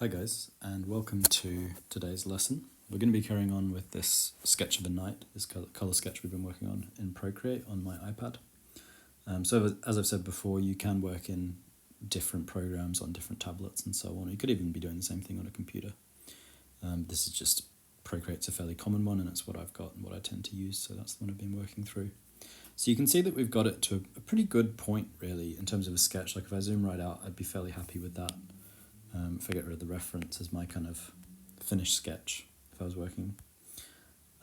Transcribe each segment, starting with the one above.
Hi guys, and welcome to today's lesson. We're going to be carrying on with this sketch of a night, this colour sketch we've been working on in Procreate on my iPad. So as I've said before, you can work in different programs on different tablets and so on. You could even be doing the same thing on a computer. This is just, Procreate's a fairly common one and it's what I've got and what I tend to use, so that's the one I've been working through. So you can see that we've got it to a pretty good point really in terms of a sketch. Like if I zoom right out, I'd be fairly happy with that. If I get rid of the reference as my kind of finished sketch, if I was working.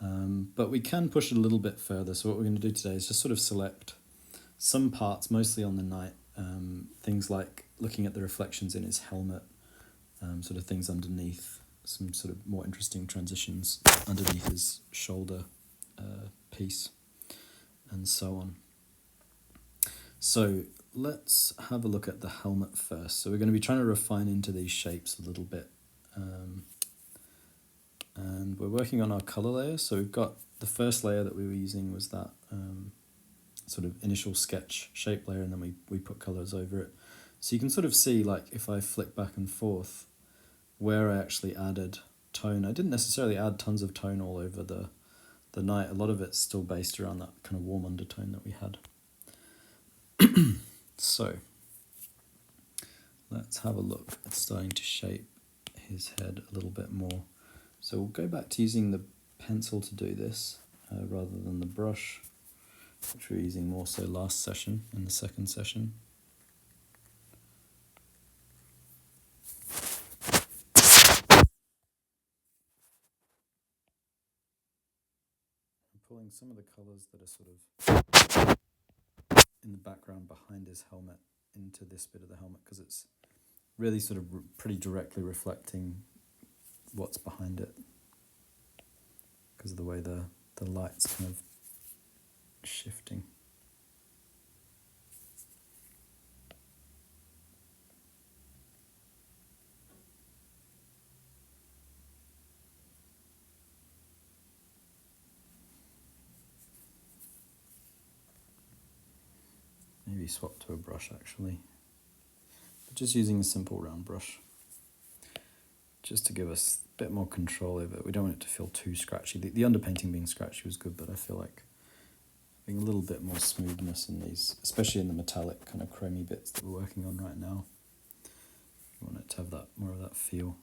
But we can push it a little bit further. So what we're going to do today is just sort of select some parts, mostly on the night, things like looking at the reflections in his helmet, sort of things underneath, some sort of more interesting transitions underneath his shoulder piece, and so on. So let's have a look at the helmet first. So we're going to be trying to refine into these shapes a little bit. And we're working on our color layer. So we've got the first layer that we were using was that sort of initial sketch shape layer, and then we put colors over it. So you can sort of see, like if I flick back and forth, where I actually added tone. I didn't necessarily add tons of tone all over the night. A lot of it's still based around that kind of warm undertone that we had. So let's have a look at starting to shape his head a little bit more. So we'll go back to using the pencil to do this rather than the brush, which we were using more so last session, in the second session. I'm pulling some of the colours that are sort of in the background behind his helmet into this bit of the helmet, because it's really sort of pretty directly reflecting what's behind it, because of the way the light's kind of shifting. Maybe swap to a brush actually, but just using a simple round brush, just to give us a bit more control over it. We don't want it to feel too scratchy. The underpainting being scratchy was good, but I feel like having a little bit more smoothness in these, especially in the metallic kind of chromy bits that we're working on right now. We want it to have that more of that feel.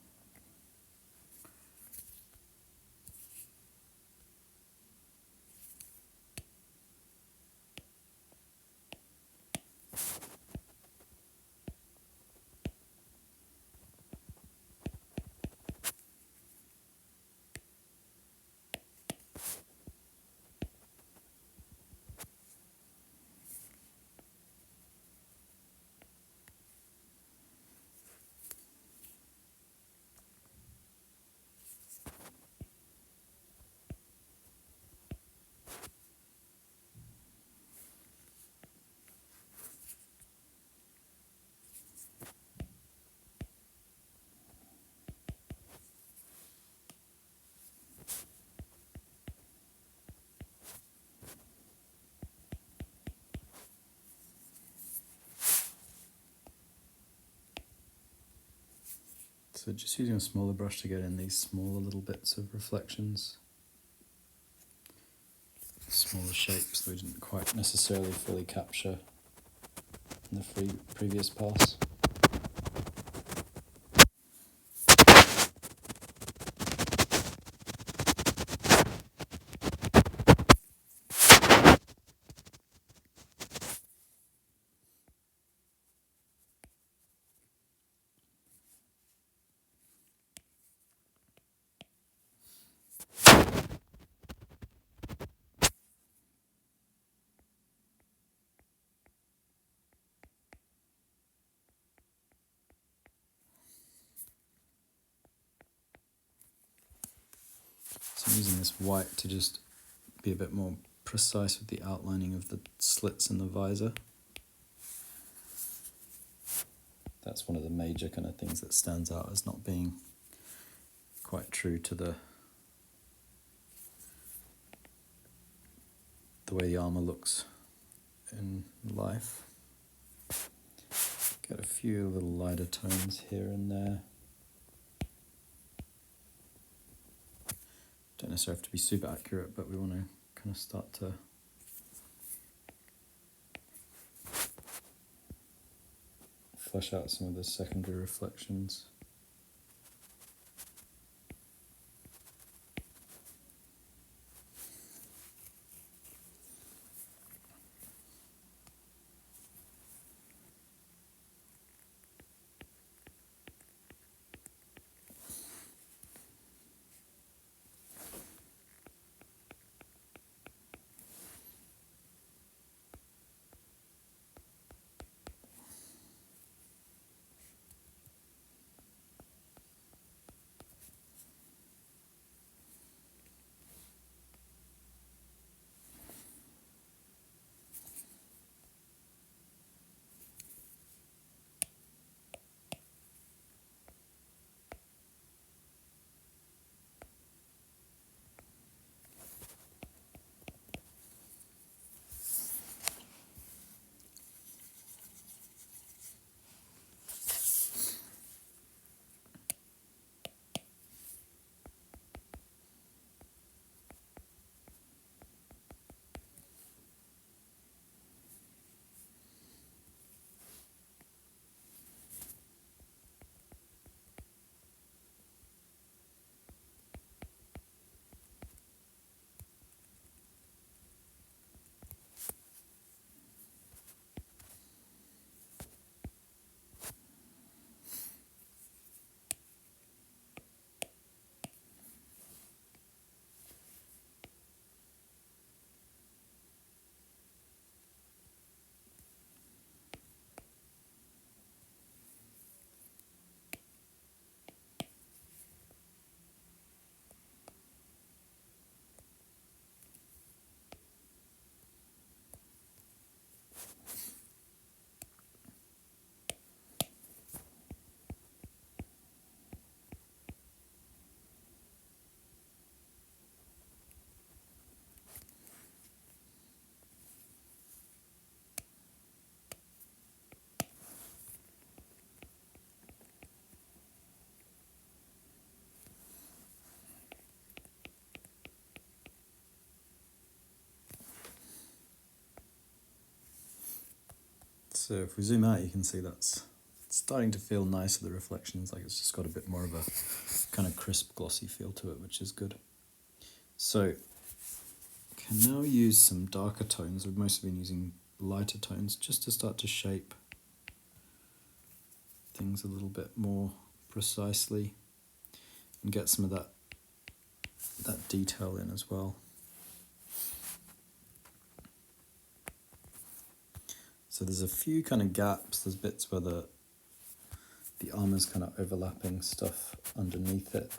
So just using a smaller brush to get in these smaller little bits of reflections, smaller shapes that we didn't quite necessarily fully capture in the previous pass. So I'm using this white to just be a bit more precise with the outlining of the slits in the visor. That's one of the major kind of things that stands out as not being quite true to the way the armour looks in life. Get a few little lighter tones here and there. don't necessarily have to be super accurate, but we want to kind of start to flesh out some of the secondary reflections. So if we zoom out, you can see that's starting to feel nicer, the reflections, like it's just got a bit more of a kind of crisp, glossy feel to it, which is good. So can now use some darker tones. We've mostly been using lighter tones just to start to shape things a little bit more precisely and get some of that detail in as well. So there's a few kind of gaps, there's bits where the armour's kind of overlapping stuff underneath it.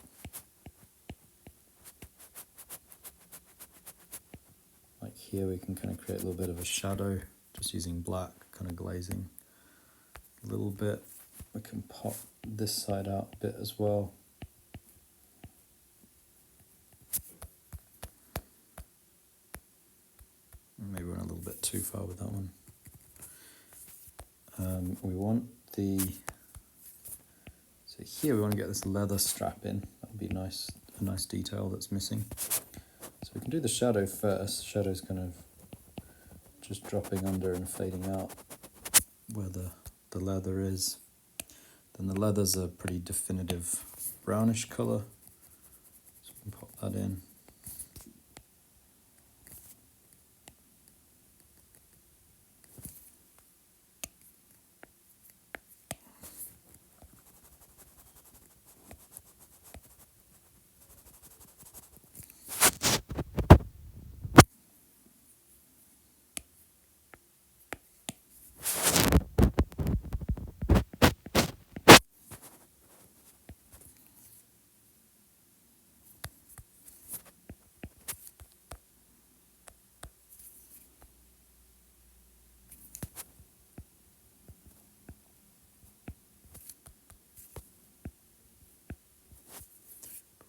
Like here we can kind of create a little bit of a shadow, just using black, kind of glazing a little bit. We can pop this side out a bit as well. Maybe we went a little bit too far with that one. We want so here we want to get this leather strap in. That would be nice, a nice detail that's missing. So we can do the shadow first. Shadow's kind of just dropping under and fading out where the leather is. Then the leather's a pretty definitive brownish colour, so we can pop that in.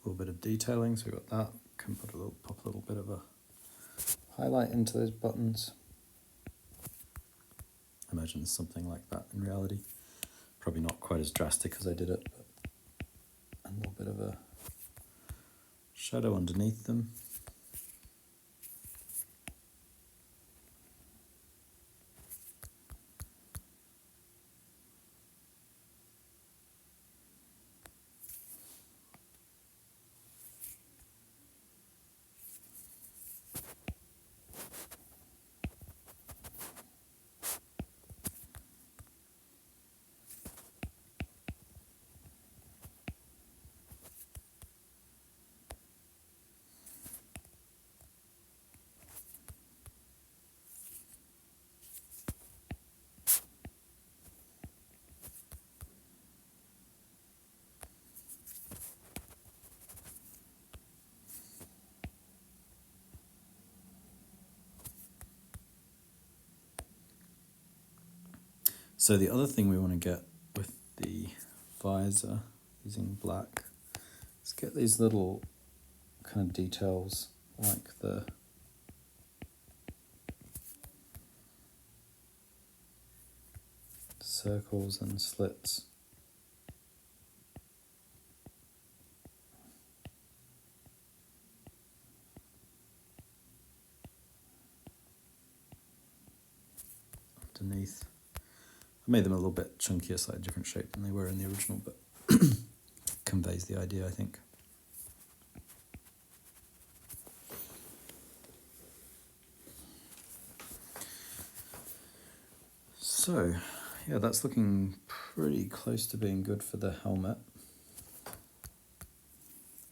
A little bit of detailing, so we've got that. Can pop a little bit of a highlight into those buttons. I imagine it's something like that in reality. Probably not quite as drastic as I did it, but a little bit of a shadow underneath them. So the other thing we want to get with the visor using black is get these little kind of details like the circles and slits. Underneath. I made them a little bit chunkier, slightly different shape than they were in the original, but conveys the idea, I think. So, yeah, that's looking pretty close to being good for the helmet.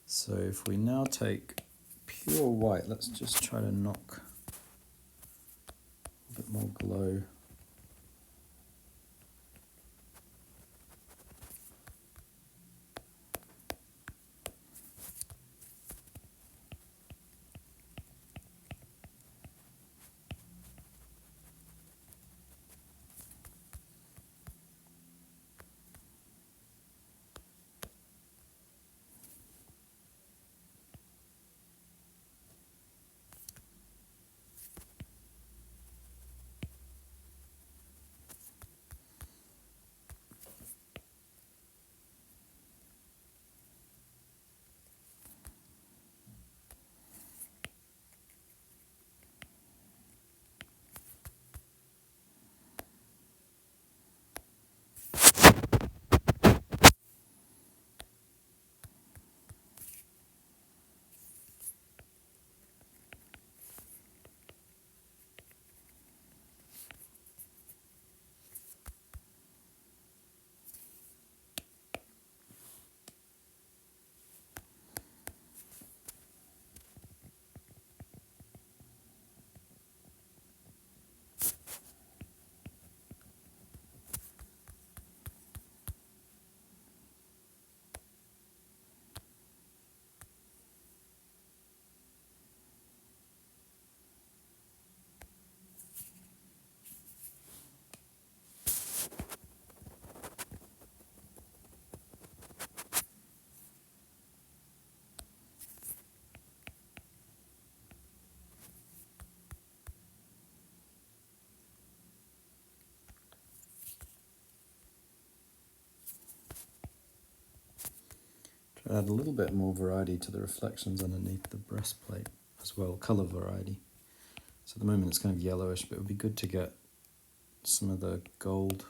So if we now take pure white, let's just try to knock a bit more glow. Try to add a little bit more variety to the reflections underneath the breastplate as well, colour variety. So at the moment it's kind of yellowish, but it would be good to get some of the gold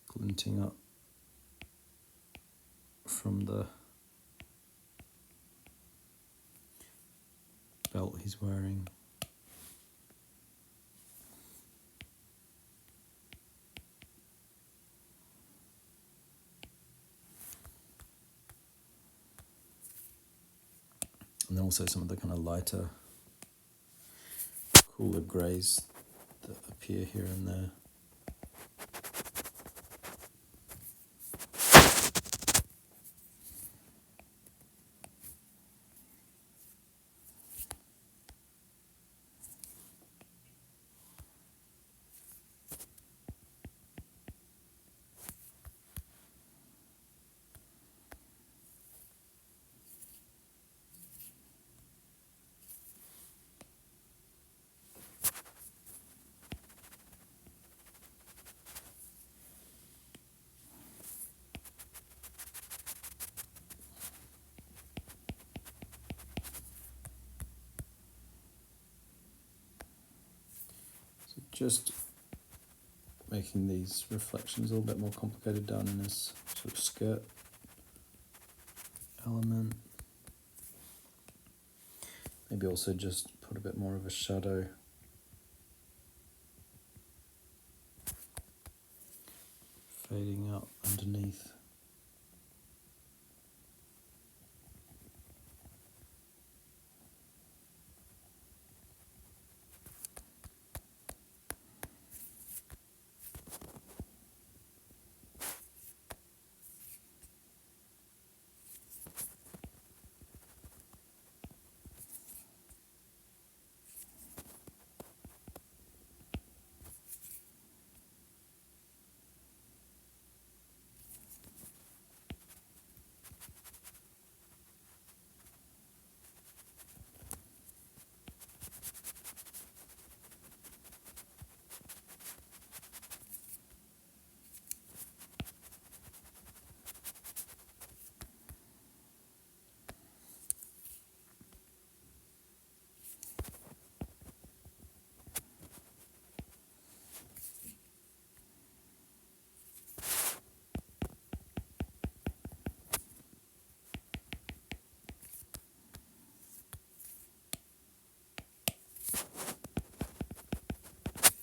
glinting up from the belt he's wearing. And then also some of the kind of lighter, cooler greys that appear here and there. just making these reflections a little bit more complicated down in this sort of skirt element. Maybe also just put a bit more of a shadow. Fading out underneath.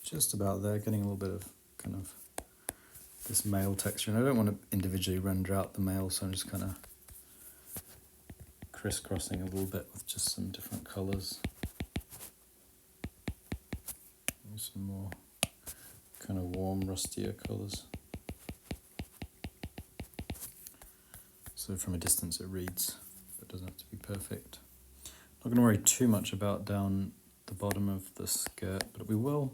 Just about there, getting a little bit of kind of this male texture. And I don't want to individually render out the male, so I'm just kind of crisscrossing a little bit with just some different colours. Some more kind of warm, rustier colours. So from a distance it reads, but it doesn't have to be perfect. Not going to worry too much about down the bottom of the skirt, but we will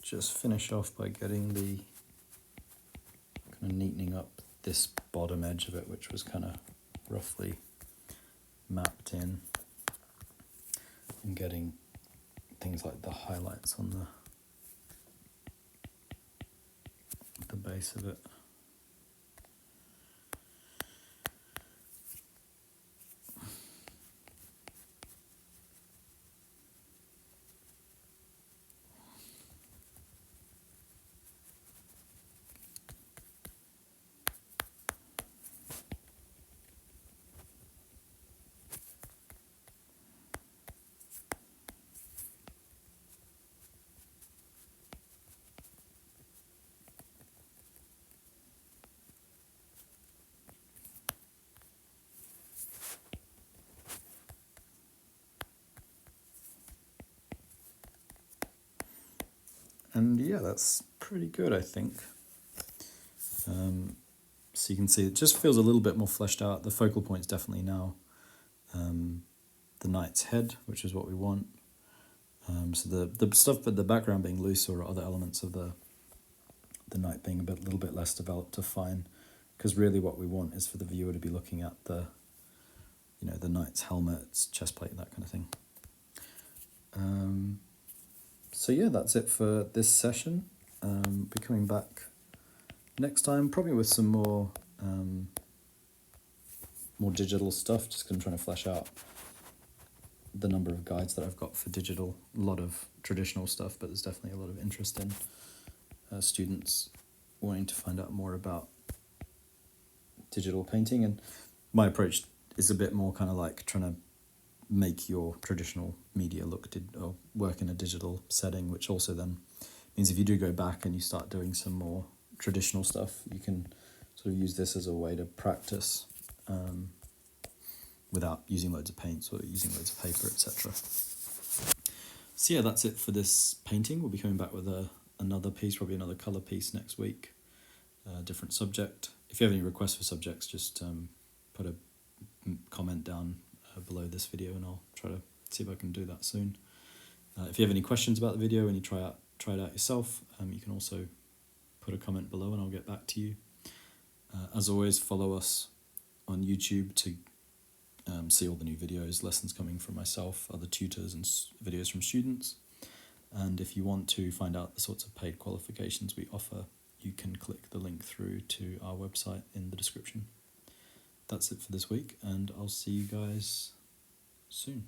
just finish off by getting the kind of neatening up this bottom edge of it, which was kind of roughly mapped in, and getting things like the highlights on the base of it. And yeah, that's pretty good, I think. So you can see it just feels a little bit more fleshed out. The focal point's definitely now the knight's head, which is what we want. So the stuff, but the background being loose, or other elements of the knight being a little bit less developed to fine, because really what we want is for the viewer to be looking at the knight's helmet, its chest plate, that kind of thing. So yeah, that's it for this session. Be coming back next time, probably with some more digital stuff, just because I'm trying to flesh out the number of guides that I've got for digital. A lot of traditional stuff, but there's definitely a lot of interest in students wanting to find out more about digital painting, and my approach is a bit more kind of like trying to make your traditional media or work in a digital setting, which also then means if you do go back and you start doing some more traditional stuff, you can sort of use this as a way to practice without using loads of paints or using loads of paper, etc. So yeah, that's it for this painting. We'll be coming back with another piece, probably another colour piece next week, different subject. If you have any requests for subjects, just put a comment down below this video and I'll try to see if I can do that soon. If you have any questions about the video and you try it out yourself, you can also put a comment below and I'll get back to you. As always, follow us on YouTube to see all the new videos, lessons coming from myself, other tutors and videos from students. And if you want to find out the sorts of paid qualifications we offer, you can click the link through to our website in the description. That's it for this week, and I'll see you guys soon.